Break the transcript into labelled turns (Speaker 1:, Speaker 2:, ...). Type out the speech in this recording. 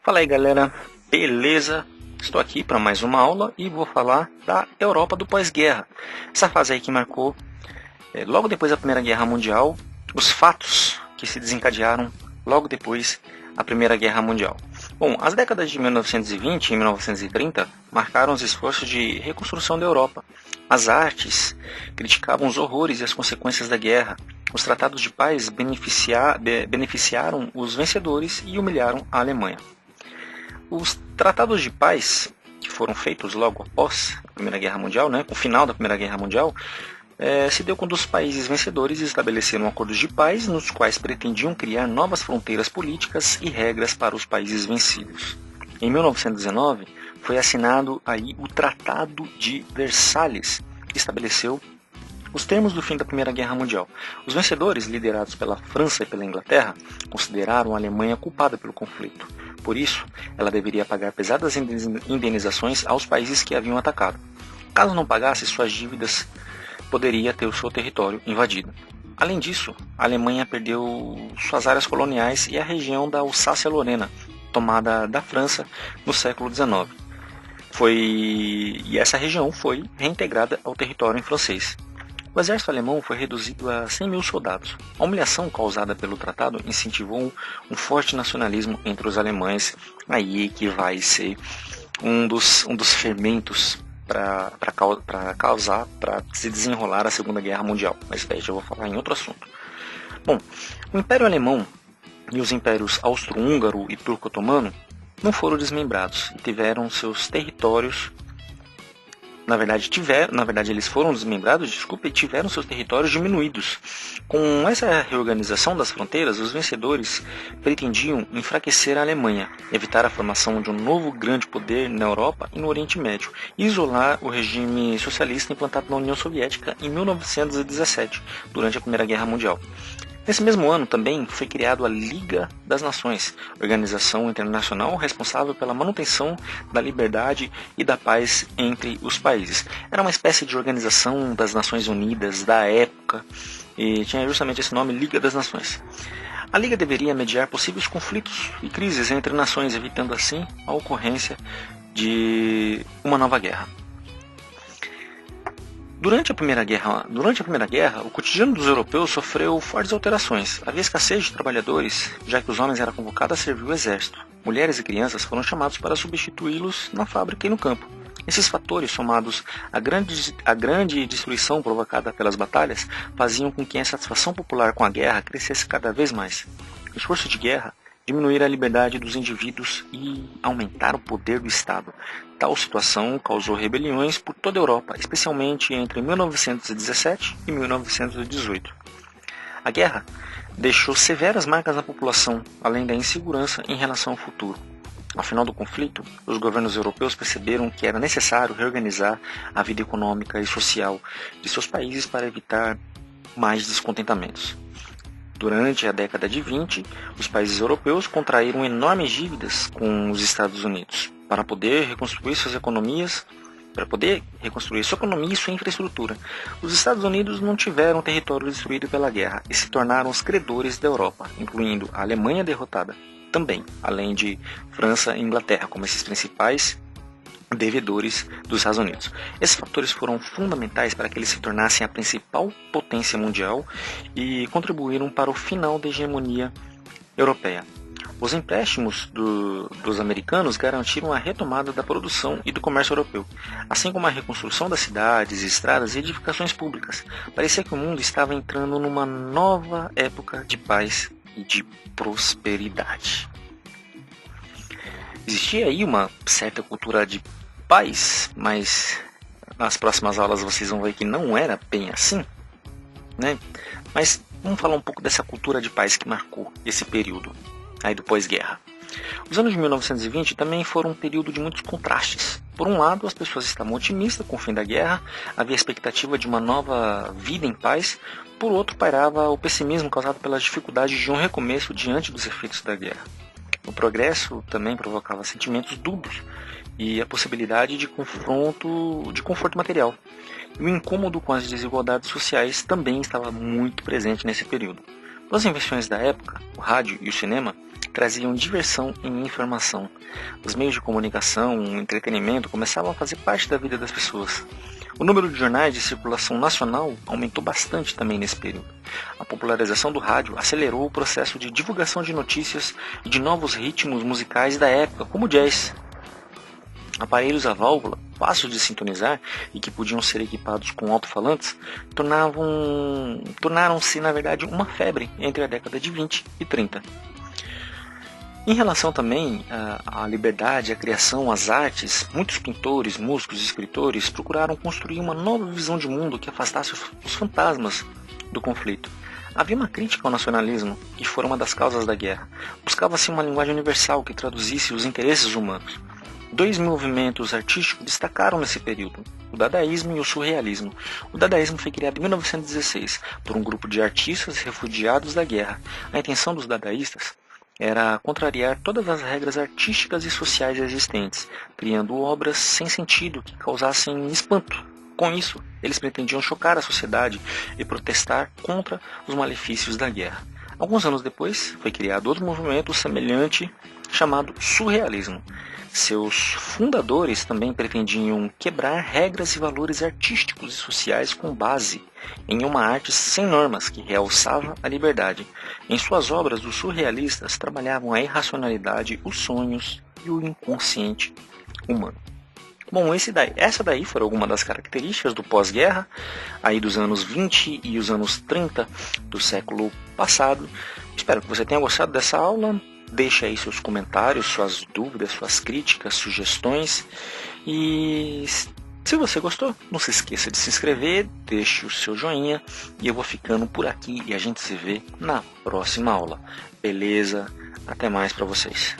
Speaker 1: Fala aí galera, beleza? Estou aqui para mais uma aula e vou falar da Europa do pós-guerra. Essa fase aí que marcou logo depois da Primeira Guerra Mundial, os fatos que se desencadearam logo depois da Primeira Guerra Mundial. Bom, as décadas de 1920 e 1930 marcaram os esforços de reconstrução da Europa. As artes criticavam os horrores e as consequências da guerra. Os tratados de paz beneficiaram os vencedores e humilharam a Alemanha. Os tratados de paz, que foram feitos logo após a Primeira Guerra Mundial, com o final da Primeira Guerra Mundial, se deu quando os países vencedores estabeleceram acordos de paz nos quais pretendiam criar novas fronteiras políticas e regras para os países vencidos. Em 1919, foi assinado aí o Tratado de Versalhes, que estabeleceu os termos do fim da Primeira Guerra Mundial. Os vencedores, liderados pela França e pela Inglaterra, consideraram a Alemanha culpada pelo conflito. Por isso, ela deveria pagar pesadas indenizações aos países que haviam atacado. Caso não pagasse, suas dívidas poderia ter o seu território invadido. Além disso, a Alemanha perdeu suas áreas coloniais e a região da Alsácia-Lorena, tomada da França no século XIX. E essa região foi reintegrada ao território francês. O exército alemão foi reduzido a 100 mil soldados. A humilhação causada pelo tratado incentivou um forte nacionalismo entre os alemães, aí que vai ser um dos fermentos para se desenrolar a Segunda Guerra Mundial. Mas daí já vou falar em outro assunto. Bom, o Império Alemão e os impérios austro-húngaro e turco-otomano não foram desmembrados e tiveram seus territórios. Na verdade, eles foram desmembrados, e tiveram seus territórios diminuídos. Com essa reorganização das fronteiras, os vencedores pretendiam enfraquecer a Alemanha, evitar a formação de um novo grande poder na Europa e no Oriente Médio, e isolar o regime socialista implantado na União Soviética em 1917, durante a Primeira Guerra Mundial. Nesse mesmo ano também foi criado a Liga das Nações, organização internacional responsável pela manutenção da liberdade e da paz entre os países. Era uma espécie de organização das Nações Unidas da época e tinha justamente esse nome, Liga das Nações. A Liga deveria mediar possíveis conflitos e crises entre nações, evitando assim a ocorrência de uma nova guerra. Durante a Primeira Guerra, o cotidiano dos europeus sofreu fortes alterações. Havia escassez de trabalhadores, já que os homens eram convocados a servir o exército. Mulheres e crianças foram chamados para substituí-los na fábrica e no campo. Esses fatores, somados à grande destruição provocada pelas batalhas, faziam com que a insatisfação popular com a guerra crescesse cada vez mais. O esforço de guerra diminuir a liberdade dos indivíduos e aumentar o poder do Estado. Tal situação causou rebeliões por toda a Europa, especialmente entre 1917 e 1918. A guerra deixou severas marcas na população, além da insegurança em relação ao futuro. Ao final do conflito, os governos europeus perceberam que era necessário reorganizar a vida econômica e social de seus países para evitar mais descontentamentos. Durante a década de 20, os países europeus contraíram enormes dívidas com os Estados Unidos para poder reconstruir sua economia e sua infraestrutura. Os Estados Unidos não tiveram território destruído pela guerra e se tornaram os credores da Europa, incluindo a Alemanha derrotada também, além de França e Inglaterra como esses principais devedores dos Estados Unidos. Esses fatores foram fundamentais para que eles se tornassem a principal potência mundial e contribuíram para o final da hegemonia europeia. Os empréstimos dos americanos garantiram a retomada da produção e do comércio europeu, assim como a reconstrução das cidades, estradas e edificações públicas. Parecia que o mundo estava entrando numa nova época de paz e de prosperidade. Existia aí uma certa cultura de paz, mas nas próximas aulas vocês vão ver que não era bem assim, Mas vamos falar um pouco dessa cultura de paz que marcou esse período aí do pós-guerra. Os anos de 1920 também foram um período de muitos contrastes. Por um lado, as pessoas estavam otimistas com o fim da guerra, havia expectativa de uma nova vida em paz. Por outro, pairava o pessimismo causado pelas dificuldades de um recomeço diante dos efeitos da guerra. O progresso também provocava sentimentos dúbios e a possibilidade de conforto material. E o incômodo com as desigualdades sociais também estava muito presente nesse período. As invenções da época, o rádio e o cinema, traziam diversão e informação. Os meios de comunicação, entretenimento começavam a fazer parte da vida das pessoas. O número de jornais de circulação nacional aumentou bastante também nesse período. A popularização do rádio acelerou o processo de divulgação de notícias e de novos ritmos musicais da época, como o jazz. Aparelhos a válvula, fáceis de sintonizar e que podiam ser equipados com alto-falantes, tornaram-se, na verdade, uma febre entre a década de 20 e 30. Em relação também à liberdade, à criação, às artes, muitos pintores, músicos e escritores procuraram construir uma nova visão de mundo que afastasse os fantasmas do conflito. Havia uma crítica ao nacionalismo, que foi uma das causas da guerra. Buscava-se uma linguagem universal que traduzisse os interesses humanos. Dois movimentos artísticos destacaram nesse período, o dadaísmo e o surrealismo. O dadaísmo foi criado em 1916 por um grupo de artistas refugiados da guerra. A intenção dos dadaístas era contrariar todas as regras artísticas e sociais existentes, criando obras sem sentido que causassem espanto. Com isso, eles pretendiam chocar a sociedade e protestar contra os malefícios da guerra. Alguns anos depois, foi criado outro movimento semelhante chamado surrealismo. Seus fundadores também pretendiam quebrar regras e valores artísticos e sociais com base em uma arte sem normas que realçava a liberdade. Em suas obras, os surrealistas trabalhavam a irracionalidade, os sonhos e o inconsciente humano. Bom, essa daí foram algumas das características do pós-guerra, aí dos anos 20 e os anos 30 do século passado. Espero que você tenha gostado dessa aula. Deixe aí seus comentários, suas dúvidas, suas críticas, sugestões. E se você gostou, não se esqueça de se inscrever, deixe o seu joinha. E eu vou ficando por aqui e a gente se vê na próxima aula. Beleza? Até mais para vocês.